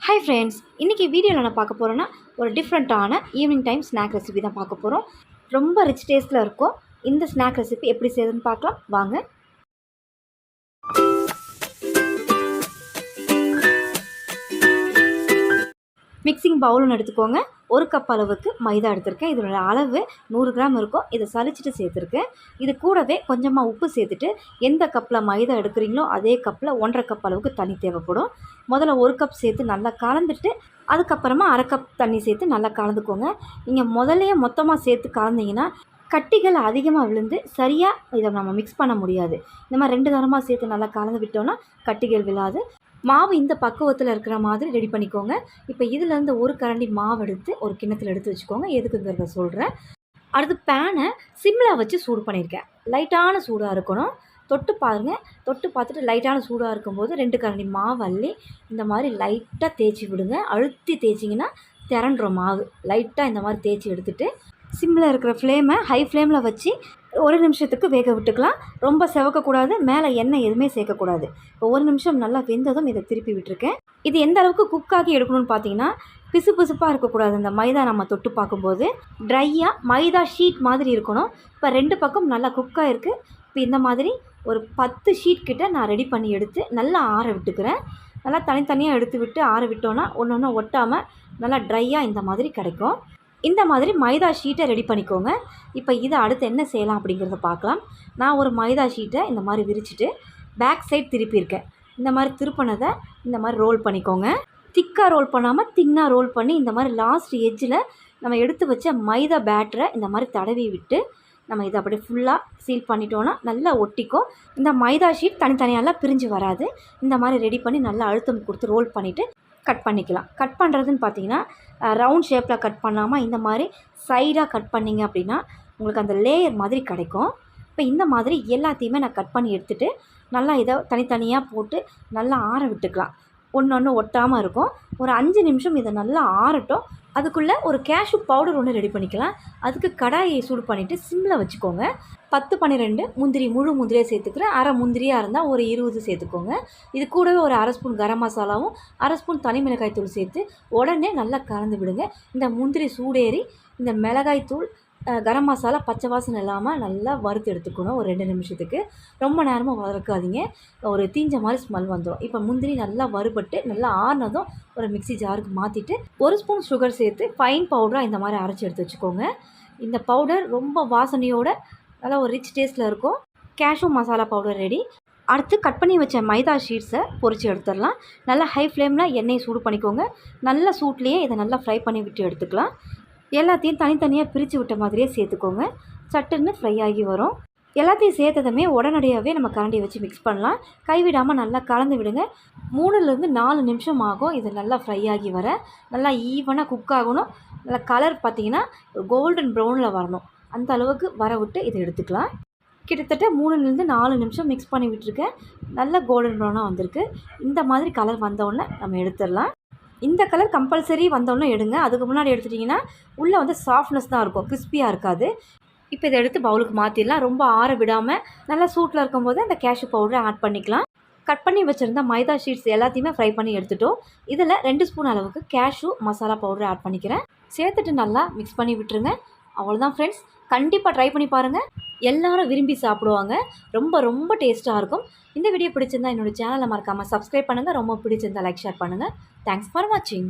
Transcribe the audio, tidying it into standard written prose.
Hi friends, இன்றைக்கி வீடியோவில் நான் பார்க்க போகிறேன்னா ஒரு டிஃப்ரெண்ட்டான ஈவினிங் டைம் ஸ்நாக் ரெசிபி தான் பார்க்க போகிறோம். ரொம்ப ரிச் டேஸ்ட்டில் இருக்கும். இந்த ஸ்நாக் ரெசிபி எப்படி செய்யுதுன்னு பார்க்கலாம் வாங்க. மிக்சிங் பவுல்னு எடுத்துக்கோங்க. 1 கப் அளவுக்கு மைதா எடுத்திருக்கேன். இதோட அளவு 100 கிராம் இருக்கும். இதை சலிச்சிட்டு சேர்த்துருக்கேன். இது கூடவே கொஞ்சமாக உப்பு சேர்த்துட்டு எந்த கப்பில் மைதா எடுக்கிறீங்களோ அதே கப்பில் 1.5 கப் அளவுக்கு தண்ணி தேவைப்படும். முதல்ல 1 கப் சேர்த்து நல்லா கலந்துட்டு அதுக்கப்புறமா 1/2 கப் தண்ணி சேர்த்து நல்லா கலந்துக்கோங்க. நீங்கள் முதல்லையே மொத்தமாக சேர்த்து கலந்தீங்கன்னா கட்டிகள் அதிகமாக விழுந்து சரியாக இதை நம்ம மிக்ஸ் பண்ண முடியாது. இந்த மாதிரி 2 தரமாக சேர்த்து நல்லா கலந்து விட்டோன்னா கட்டிகள் விழாது. மாவு இந்த பக்குவத்தில் இருக்கிற மாதிரி ரெடி பண்ணிக்கோங்க. இப்போ இதிலேருந்து ஒரு கரண்டி மாவு எடுத்து ஒரு கிண்ணத்தில் எடுத்து வச்சுக்கோங்க. எதுக்குங்கிறத சொல்கிறேன். அடுத்து பேனை சிம்மில் வச்சு சூடு பண்ணியிருக்கேன். லைட்டான சூடாக இருக்கணும். தொட்டு பாருங்கள். தொட்டு பார்த்துட்டு லைட்டான சூடாக இருக்கும்போது 2 கரண்டி மாவு அள்ளி இந்த மாதிரி லைட்டாக தேய்ச்சி விடுங்க. அழுத்தி தேய்ச்சிங்கன்னா திரண்டுரும் மாவு. லைட்டாக இந்த மாதிரி தேய்ச்சி எடுத்துகிட்டு சிம்மில் இருக்கிற ஃப்ளேமை ஹை ஃப்ளேமில் வச்சு 1 நிமிஷத்துக்கு வேக விட்டுக்கலாம். ரொம்ப செவக்கக்கூடாது, மேலே எண்ணெய் எதுவுமே சேர்க்கக்கூடாது. இப்போ 1 நிமிஷம் நல்லா வெந்ததும் இதை திருப்பி விட்டுருக்கேன். இது எந்த அளவுக்கு குக்காகி எடுக்கணும்னு பார்த்தீங்கன்னா பிசு பிசுப்பாக இருக்கக்கூடாது. இந்த மைதா நம்ம தொட்டு பார்க்கும்போது ட்ரையாக மைதா ஷீட் மாதிரி இருக்கணும். இப்போ 2 பக்கம் நல்லா குக்காக இருக்குது. இப்போ இந்த மாதிரி ஒரு 10 ஷீட் கிட்ட நான் ரெடி பண்ணி எடுத்து நல்லா ஆற விட்டுக்கிறேன். நல்லா தனித்தனியாக எடுத்து விட்டு ஆற விட்டோன்னா ஒன்று ஒட்டாமல் நல்லா ட்ரையாக இந்த மாதிரி கிடைக்கும். இந்த மாதிரி மைதா ஷீட்டை ரெடி பண்ணிக்கோங்க. இப்போ இதை அடுத்து என்ன செய்யலாம் அப்படிங்கிறத பார்க்கலாம். நான் ஒரு மைதா ஷீட்டை இந்த மாதிரி விரிச்சிட்டு பேக் சைட் திருப்பியிருக்கேன். இந்த மாதிரி திருப்பினதை இந்த மாதிரி ரோல் பண்ணிக்கோங்க. திக்காக ரோல் பண்ணாமல் தின்னாக ரோல் பண்ணி இந்த மாதிரி லாஸ்ட் எட்ஜில் நம்ம எடுத்து வச்ச மைதா பேட்டரை இந்த மாதிரி தடவி விட்டு நம்ம இதை அப்படியே ஃபுல்லாக சீல் பண்ணிட்டோன்னா நல்லா ஒட்டிக்கும். இந்த மைதா ஷீட் தனித்தனியாலாம் பிரிஞ்சு வராது. இந்த மாதிரி ரெடி பண்ணி நல்லா அழுத்தம் கொடுத்து ரோல் பண்ணிவிட்டு கட் பண்ணிக்கலாம். கட் பண்ணுறதுன்னு பார்த்தீங்கன்னா ரவுண்ட் ஷேப்பில் கட் பண்ணாமல் இந்த மாதிரி சைடாக கட் பண்ணிங்க அப்படின்னா உங்களுக்கு அந்த லேயர் மாதிரி கிடைக்கும். இப்போ இந்த மாதிரி எல்லாத்தையுமே நான் கட் பண்ணி எடுத்துகிட்டு நல்லா இதை தனித்தனியாக போட்டு நல்லா ஆற விட்டுக்கலாம். ஒன்று ஒட்டாமல் இருக்கும். ஒரு 5 நிமிஷம் இதை நல்லா ஆறட்டும். அதுக்குள்ளே ஒரு கேஷ்யூ பவுடர் ஒன்று ரெடி பண்ணிக்கலாம். அதுக்கு கடாயை சூடு பண்ணிவிட்டு சிம்மில் வச்சுக்கோங்க. 10-12 முந்திரி, முழு முந்திரியாக சேர்த்துக்கிறேன். அரை முந்திரியாக இருந்தால் ஒரு 20 சேர்த்துக்கோங்க. இது கூடவே ஒரு 1/2 ஸ்பூன் கரம் மசாலாவும் 1/2 ஸ்பூன் தனி மிளகாய் தூள் சேர்த்து உடனே நல்லா கலந்து விடுங்க. இந்த முந்திரி சூடேறி இந்த மிளகாய் தூள் கரம் மசாலா பச்சை வாசனை இல்லாமல் நல்லா வறுத்து எடுத்துக்கணும். ஒரு 2 நிமிஷத்துக்கு. ரொம்ப நேரமாக வறுக்காதீங்க. ஒரு தீஞ்ச மாதிரி ஸ்மெல் வந்துடும். இப்போ முந்திரி நல்லா வறுபட்டு நல்லா ஆறினதும் ஒரு மிக்ஸி ஜாருக்கு மாற்றிட்டு 1 ஸ்பூன் சுகர் சேர்த்து ஃபைன் பவுடராக இந்த மாதிரி அரைச்சி எடுத்து வச்சுக்கோங்க. இந்த பவுடர் ரொம்ப வாசனையோட நல்லா ஒரு ரிச் டேஸ்ட்டில் இருக்கும். Cashew masala powder ready. அடுத்து கட் பண்ணி வச்ச மைதா ஷீட்ஸை பொரித்து எடுத்துடலாம். நல்லா ஹை ஃப்ளேமில் எண்ணெயை சூடு பண்ணிக்கோங்க. நல்ல சூட்லேயே இதை நல்லா ஃப்ரை பண்ணி விட்டு எடுத்துக்கலாம். எல்லாத்தையும் தனித்தனியாக பிரித்து விட்ட மாதிரியே சேர்த்துக்கோங்க. சட்டுன்னு ஃப்ரை ஆகி வரும். எல்லாத்தையும் சேர்த்ததுமே உடனடியாகவே நம்ம கரண்டி வச்சு மிக்ஸ் பண்ணலாம். கைவிடாமல் நல்லா கலந்து விடுங்க. 3லேருந்து 4 நிமிஷம் ஆகும் இது நல்லா ஃப்ரை ஆகி வர. நல்லா ஈவனாக குக் ஆகணும். நல்லா கலர் பார்த்திங்கன்னா கோல்டன் ப்ரௌனில் வரணும். அந்த அளவுக்கு வர விட்டு இதை எடுத்துக்கலாம். கிட்டத்தட்ட 3லேருந்து 4 நிமிஷம் மிக்ஸ் பண்ணி விட்டுருக்கேன். நல்லா கோல்டன் ப்ரௌனாக வந்திருக்கு. இந்த மாதிரி கலர் வந்தோடனே நம்ம எடுத்துடலாம். இந்த கலர் கம்பல்சரி வந்தோடனே எடுங்க. அதுக்கு முன்னாடி எடுத்துட்டிங்கன்னா உள்ளே வந்து சாஃப்ட்னஸ் தான் இருக்கும், கிறிஸ்பியாக இருக்காது. இப்போ இதை எடுத்து பவுலுக்கு மாற்றிடலாம். ரொம்ப ஆற விடாமல் நல்லா சூட்டில் இருக்கும்போது அந்த கேஷ்யூ பவுடரை ஆட் பண்ணிக்கலாம். கட் பண்ணி வச்சுருந்த மைதா ஷீட்ஸ் எல்லாத்தையுமே ஃப்ரை பண்ணி எடுத்துட்டோம். இதில் 2 ஸ்பூன் அளவுக்கு கேஷ்யூ மசாலா பவுடரை ஆட் பண்ணிக்கிறேன். சேர்த்துட்டு நல்லா மிக்ஸ் பண்ணி விட்டுருங்க. அவ்வளோதான் ஃப்ரெண்ட்ஸ். கண்டிப்பாக ட்ரை பண்ணி பாருங்கள். எல்லாரும் விரும்பி சாப்பிடுவாங்க. ரொம்ப ரொம்ப டேஸ்ட்டாக இருக்கும். இந்த வீடியோ பிடிச்சிருந்தா என்னோட சேனலை மறக்காமல் சப்ஸ்கிரைப் பண்ணுங்கள். ரொம்ப பிடிச்சிருந்தா லைக் ஷேர் பண்ணுங்கள். தேங்க்ஸ் ஃபார் வாட்சிங்.